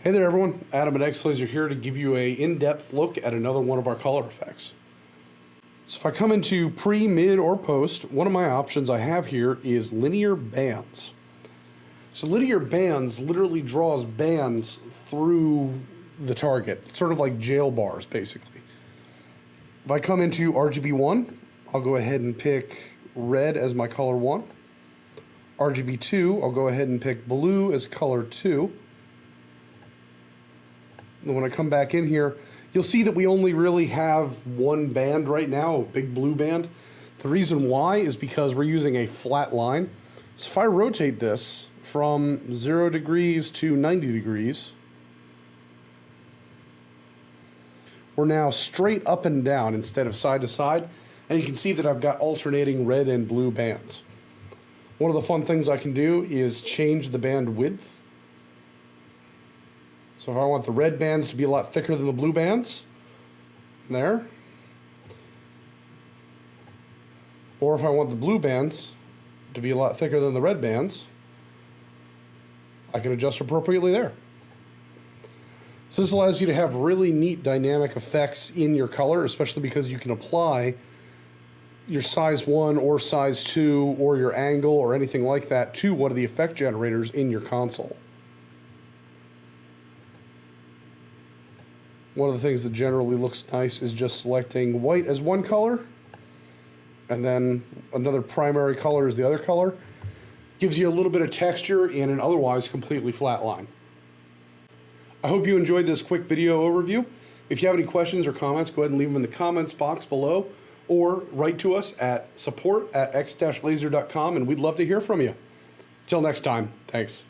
Hey there everyone, Adam at X-Laser here to give you a in-depth look at another one of our color effects. So if I come into pre, mid, or post, one of my options I have here is linear bands. So linear bands literally draws bands through the target, sort of like jail bars basically. If I come into RGB1, I'll go ahead and pick red as my color 1. RGB2, I'll go ahead and pick blue as color 2. And when I come back in here, you'll see that we only really have one band right now, a big blue band. The reason why is because we're using a flat line. So if I rotate this from 0 degrees to 90 degrees, we're now straight up and down instead of side to side. And you can see that I've got alternating red and blue bands. One of the fun things I can do is change the band width. So if I want the red bands to be a lot thicker than the blue bands, there. Or if I want the blue bands to be a lot thicker than the red bands, I can adjust appropriately there. So this allows you to have really neat dynamic effects in your color, especially because you can apply your size 1 or size 2 or your angle or anything like that to one of the effect generators in your console. One of the things that generally looks nice is just selecting white as one color and then another primary color as the other color. Gives you a little bit of texture in an otherwise completely flat line. I hope you enjoyed this quick video overview. If you have any questions or comments, go ahead and leave them in the comments box below or write to us at support@x-laser.com and we'd love to hear from you. Till next time, thanks.